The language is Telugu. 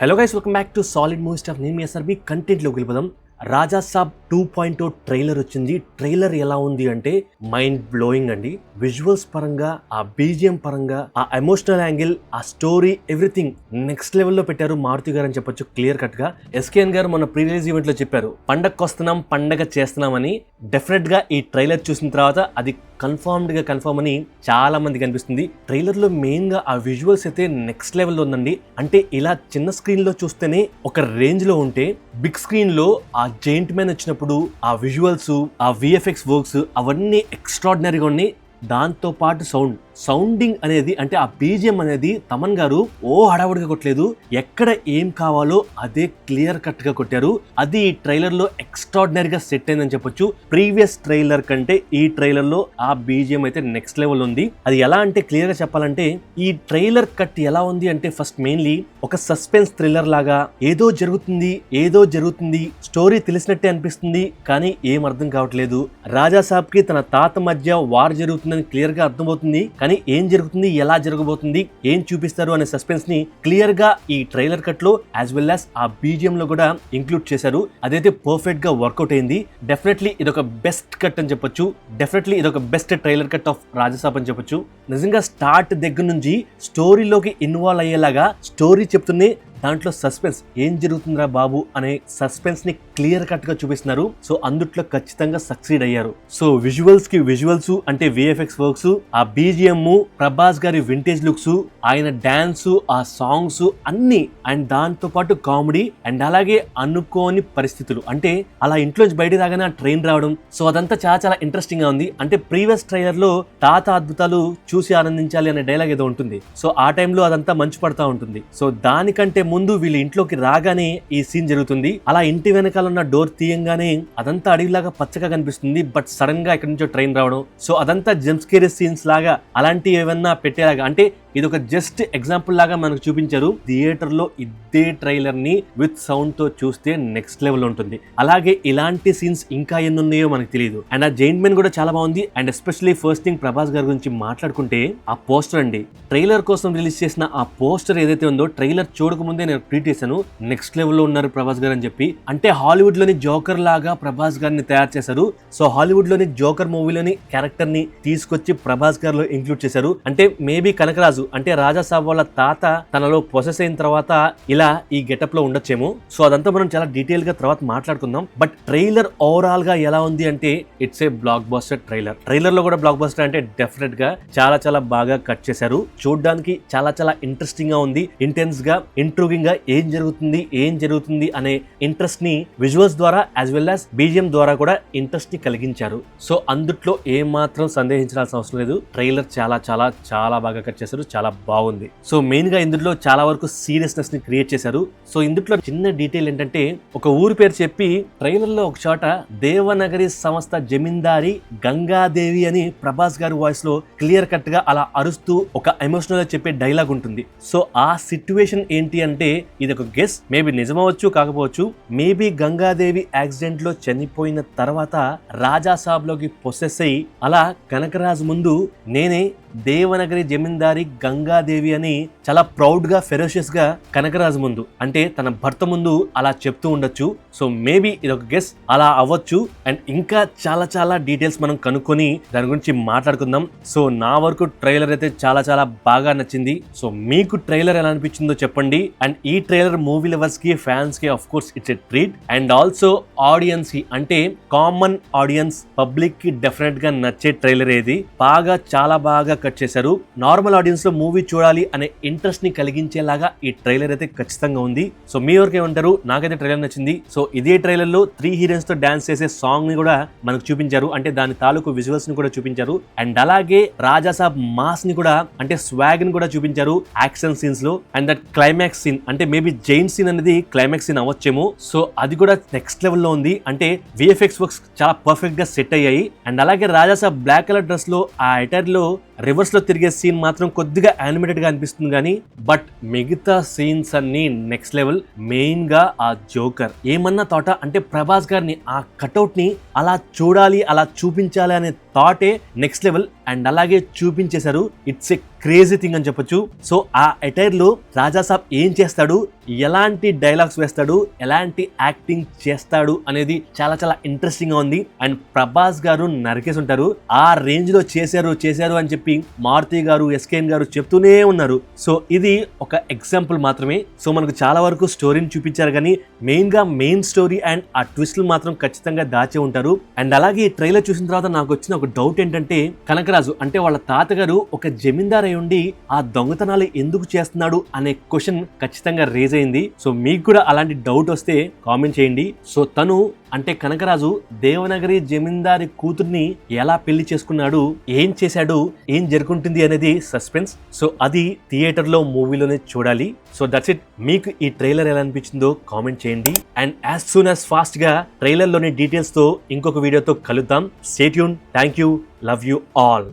Hello guys, welcome back to solid movie staff. నేను మీ ఎస్ఆర్బి. కంటెంట్లోకి వెళ్ళిపోదాం. రాజా సాబ్ 2.0 ట్రైలర్ వచ్చింది. ట్రైలర్ ఎలా ఉంది అంటే మైండ్ బ్లోయింగ్ అండి. విజువల్స్ పరంగా, ఆ బీజిఎం పరంగా, ఆ ఎమోషనల్ యాంగిల్, ఆ స్టోరీ, ఎవ్రీథింగ్ నెక్స్ట్ లెవెల్లో పెట్టారు మారుతి గారు అని చెప్పొచ్చు క్లియర్ కట్ గా. ఎస్కేఎన్ గారు మన ప్రీ రిలీజ్ ఈవెంట్ లో చెప్పారు, పండగకు వస్తున్నాం, పండగ చేస్తున్నామని. డెఫినెట్ గా ఈ ట్రైలర్ చూసిన తర్వాత అది కన్ఫర్మ్ అని చాలా మందికి అనిపిస్తుంది. ట్రైలర్ లో మెయిన్ గా ఆ విజువల్స్ అయితే నెక్స్ట్ లెవెల్లో ఉందండి. అంటే ఇలా చిన్న స్క్రీన్ లో చూస్తేనే ఒక రేంజ్ లో ఉంటే, బిగ్ స్క్రీన్ లో ఆ జైంట్ మ్యాన్ వచ్చినప్పుడు ఆ విజువల్స్, ఆ విఎఫ్ఎక్స్ వర్క్స్ అవన్నీ ఎక్స్ట్రాడినరీగా ఉన్నాయి. దాంతో పాటు సౌండింగ్ అనేది, అంటే ఆ బీజిఎం అనేది తమన్ గారు హడావుడిగా కొట్టలేదు. ఎక్కడ ఏం కావాలో అదే క్లియర్ కట్ గా కొట్టారు. అది ఈ ట్రైలర్ లో ఎక్స్ట్రాడినరీగా సెట్ అయిందని చెప్పొచ్చు. ప్రీవియస్ ట్రైలర్ కంటే ఈ ట్రైలర్ లో ఆ బీజిఎం అయితే నెక్స్ట్ లెవెల్ ఉంది. అది ఎలా అంటే క్లియర్ గా చెప్పాలంటే, ఈ ట్రైలర్ కట్ ఎలా ఉంది అంటే, ఫస్ట్ మెయిన్లీ ఒక సస్పెన్స్ థ్రిల్లర్ లాగా ఏదో జరుగుతుంది, స్టోరీ తెలిసినట్టే అనిపిస్తుంది, కానీ ఏం అర్థం కావట్లేదు. రాజా సాబ్ కి తన తాత మధ్య వార్ జరుగుతుందని క్లియర్ గా అర్థమవుతుంది, కానీ ఏం జరుగుతుంది, ఎలా జరగబోతుంది, ఏం చూపిస్తారు అనే సస్పెన్స్ ని క్లియర్ గా ఈ ట్రైలర్ కట్ లో యాజ్ వెల్ యాజ్ ఆ బీజిఎం లో కూడా ఇంక్లూడ్ చేశారు. అదైతే పర్ఫెక్ట్ గా వర్కౌట్ అయింది. డెఫినెట్లీ ఇదొక బెస్ట్ కట్ అని చెప్పొచ్చు. డెఫినెట్లీ ఇదొక best trailer cut off Raja Saab అని చెప్పొచ్చు. నిజంగా స్టార్ట్ దగ్గర నుంచి స్టోరీలోకి ఇన్వాల్వ్ అయ్యేలాగా స్టోరీ చెప్తూనే దాంట్లో సస్పెన్స్, ఏం జరుగుతుందిరా బాబు అనే సస్పెన్స్ ని క్లియర్ కట్ గా చూపిస్తున్నారు. సో అందుట్లో ఖచ్చితంగా సక్సీడ్ అయ్యారు. సో విజువల్స్ కి విజువల్స్ అంటే విఎఫ్ఎక్స్ వర్క్స్, ఆ బీజిఎం, ప్రభాస్ గారి వింటేజ్ లుక్స్, ఆయన డాన్స్, ఆ సాంగ్స్ అన్ని, అండ్ దాంతో పాటు కామెడీ, అండ్ అలాగే అనుకోని పరిస్థితులు, అంటే అలా ఇంట్లోంచి బయట రాగానే ఆ ట్రైన్ రావడం. సో అదంతా చాలా ఇంట్రెస్టింగ్ గా ఉంది. అంటే ప్రీవియస్ ట్రైలర్ లో తాత అద్భుతాలు చూసి ఆనందించాలి అనే డైలాగ్ ఏదో ఉంటుంది. సో ఆ టైంలో అదంతా మంచు పడతా ఉంటుంది. సో దానికంటే ముందు వీళ్ళు ఇంట్లోకి రాగానే ఈ సీన్ జరుగుతుంది. అలా ఇంటి వెనకాల ఉన్న డోర్ తీయంగానే అదంతా అడవిలాగా పచ్చగా కనిపిస్తుంది. బట్ సడన్ గా ఎక్కడి నుంచో ట్రైన్ రావడం, సో అదంతా జంప్ స్కేర్ సీన్స్ లాగా అలాంటి ఏమన్నా పెట్టేలాగా, అంటే ఇది ఒక జస్ట్ ఎగ్జాంపుల్ లాగా మనకు చూపించారు. థియేటర్ లో ఇదే ట్రైలర్ ని విత్ సౌండ్ తో చూస్తే నెక్స్ట్ లెవెల్ ఉంటుంది. అలాగే ఇలాంటి సీన్స్ ఇంకా ఎన్ని ఉన్నాయో మనకు తెలియదు. అండ్ ఆ జైంట్ మ్యాన్ కూడా చాలా బాగుంది. And especially first thing Prabhas గారి గురించి మాట్లాడుకుంటే, ఆ పోస్టర్ అండి, ట్రైలర్ కోసం రిలీజ్ చేసిన ఆ పోస్టర్ ఏదైతే ఉందో, ట్రైలర్ చూడకముందే నేను ట్వీట్ చేశాను, నెక్స్ట్ లెవెల్ లో ఉన్నారు ప్రభాస్ గారు అని చెప్పి. అంటే హాలీవుడ్ లోని జోకర్ లాగా ప్రభాస్ గారిని తయారు చేశారు. సో హాలీవుడ్ లోని జోకర్ మూవీలోని క్యారెక్టర్ ని తీసుకొచ్చి ప్రభాస్ గారిలో ఇంక్లూడ్ చేశారు. అంటే మేబీ కనకరాజు అంటే రాజా సాబ్ వాళ్ళ తాత తనలో ప్రొసెస్ అయిన తర్వాత ఇలా ఈ గెటప్ లో ఉండొచ్చేమో. సో అదంతా మనం చాలా డీటెయిల్ గా తర్వాత మాట్లాడుకుందాం. బట్ ట్రైలర్ ఓవరాల్ గా ఎలా ఉంది అంటే, it's a block buster trailer. Trailer లో కూడా బ్లాక్ బస్టర్ అంటే డెఫినెట్ గా చాలా బాగా కట్ చేశారు. చూడడానికి చాలా ఇంట్రెస్టింగ్ గా ఉంది. ఇంటెన్స్ గా, ఇంట్రూవింగ్ గా ఏం జరుగుతుంది అనే ఇంట్రెస్ట్ ని విజువల్స్ ద్వారా యాజ్ వెల్ యాజ్ బీజిఎం ద్వారా కూడా ఇంట్రెస్ట్ ని కలిగించారు. సో అందుట్లో ఏ మాత్రం సందేహించాల్సిన అవసరం లేదు. ట్రైలర్ చాలా బాగా కట్ చేశారు, చాలా బాగుంది. సో మెయిన్ గా ఇందులో చాలా వరకు సీరియస్నెస్ ని క్రియేట్ చేశారు. సో ఇందులో చిన్న డీటెయిల్ ఏంటంటే, ఒక ఊరి పేరు చెప్పి ట్రైలర్ లో ఒక చోట దేవనగరి సంస్థ జమీందారి గంగాదేవి అని ప్రభాస్ గారి వాయిస్ లో క్లియర్ కట్ గా అలా అరుస్తూ ఒక ఎమోషనల్ గా చెప్పే డైలాగ్ ఉంటుంది. సో ఆ సిచ్యువేషన్ ఏంటి అంటే, ఇది ఒక గెస్, మేబీ నిజమవచ్చు కాకపోవచ్చు. మేబీ గంగాదేవి యాక్సిడెంట్ లో చనిపోయిన తర్వాత రాజా సాబ్ లోకి పొసెస్ అయ్యి అలా కనకరాజు ముందు నేనే దేవనగరి జమీందారి గంగాదేవి అని చాలా ప్రౌడ్ గా, ఫెరోషియస్ గా కనకరాజు ముందు, అంటే తన భర్త ముందు అలా చెప్తూ ఉండొచ్చు. సో మేబీ ఇది ఒక గెస్, అలా అవ్వచ్చు. అండ్ ఇంకా చాలా డీటెయిల్స్ మనం కనుక్కొని దాని గురించి మాట్లాడుకుందాం. సో నా వరకు ట్రైలర్ అయితే చాలా బాగా నచ్చింది. సో మీకు ట్రైలర్ ఎలా అనిపించిందో చెప్పండి. అండ్ ఈ ట్రైలర్ మూవీ లవర్స్ కి, ఫ్యాన్స్ కి of course it's a treat. And also audience కి, అంటే కామన్ ఆడియన్స్, పబ్లిక్ కి డెఫినెట్ గా నచ్చే ట్రైలర్ ఏది. చాలా బాగా కట్ చేశారు. నార్మల్ ఆడియన్స్ లో మూవీ చూడాలి అనే ఇంట్రెస్ట్ ని కలిగించేలాగా ఈ ట్రైలర్ అయితే ఖచ్చితంగా ఉంది. సో మీ వరకు ఏమంటారు? నాకైతే ట్రైలర్ నచ్చింది. సో ఇదే ట్రైలర్ లో 3 హీరోయిన్స్ తో డాన్స్ చేసే సాంగ్ ని కూడా మనకు చూపించారు. అంటే దాని తాలూకు విజువల్స్ ని కూడా చూపించారు. అండ్ అలాగే రాజా సాబ్ మాస్ ని కూడా, అంటే స్వాగ్ ని కూడా చూపించారు యాక్షన్ సీన్స్ లో. అండ్ దట్ క్లైమాక్స్ సీన్, అంటే మేబీ జైంట్ సీన్ అనేది క్లైమాక్స్ సీన్ అవ్వచ్చేమో. సో అది కూడా నెక్స్ట్ లెవెల్ లో ఉంది. అంటే విఎఫ్ఎక్స్ వర్క్స్ చాలా పర్ఫెక్ట్ గా సెట్ అయ్యాయి. అండ్ అలాగే రాజా సాబ్ బ్లాక్ కలర్ డ్రెస్ లో ఆ అటైర్ లో రివర్స్ లో తిరిగే సీన్ మాత్రం కొద్దిగా యానిమేటెడ్ గా అనిపిస్తుంది కానీ, బట్ మిగతా సీన్స్ అన్ని నెక్స్ట్ లెవెల్. మెయిన్ గా ఆ జోకర్ ఏమన్నా థాట్, అంటే ప్రభాస్ గారిని ఆ కట్అవుట్ ని అలా చూడాలి, అలా చూపించాలి అనే థాటే నెక్స్ట్ లెవెల్. అండ్ అలాగే చూపించేశారు. ఇట్స్ ఏ క్రేజీ థింగ్ అని చెప్పొచ్చు. సో ఆ అటైర్ లో రాజా సాబ్ ఏం చేస్తాడు, ఎలాంటి డైలాగ్స్ వేస్తాడు, ఎలాంటి యాక్టింగ్ చేస్తాడు అనేది చాలా చాలా ఇంట్రెస్టింగ్ గా ఉంది. అండ్ ప్రభాస్ గారు నరికేసి ఉంటారు. ఆ రేంజ్ లో చేశారు అని చెప్పి మారుతి గారు, ఎస్కేఎన్ గారు చెప్తూనే ఉన్నారు. సో ఇది ఒక ఎగ్జాంపుల్ మాత్రమే. సో మనకు చాలా వరకు స్టోరీని చూపించారు కానీ మెయిన్ స్టోరీ అండ్ ఆ ట్విస్ట్లు మాత్రం ఖచ్చితంగా దాచే ఉంటారు. అండ్ అలాగే ఈ ట్రైలర్ చూసిన తర్వాత నాకు వచ్చిన ఒక డౌట్ ఏంటంటే, కనకరాజు అంటే వాళ్ళ తాతగారు ఒక జమీందార్ అయి ఉండి ఆ దొంగతనాలు ఎందుకు చేస్తున్నాడు అనే క్వశ్చన్ ఖచ్చితంగా రేజ్ అయింది. సో మీకు కూడా అలాంటి డౌట్ వస్తే కామెంట్ చేయండి. సో తను అంటే కనకరాజు దేవనగరి జమీందారి కూతుర్ని ఎలా పెళ్లి చేసుకున్నాడు, ఏం చేశాడు, ఏం జరుగుతుంది అనేది సస్పెన్స్. సో అది థియేటర్ లో మూవీలోనే చూడాలి. So that's it. మీకు ఈ ట్రైలర్ ఎలా అనిపించిందో కామెంట్ చేయండి. And as soon as fast గా ట్రైలర్ లోని డీటెయిల్స్ తో ఇంకొక వీడియోతో కలుద్దాం. Stay tune. Thank you. Love you all.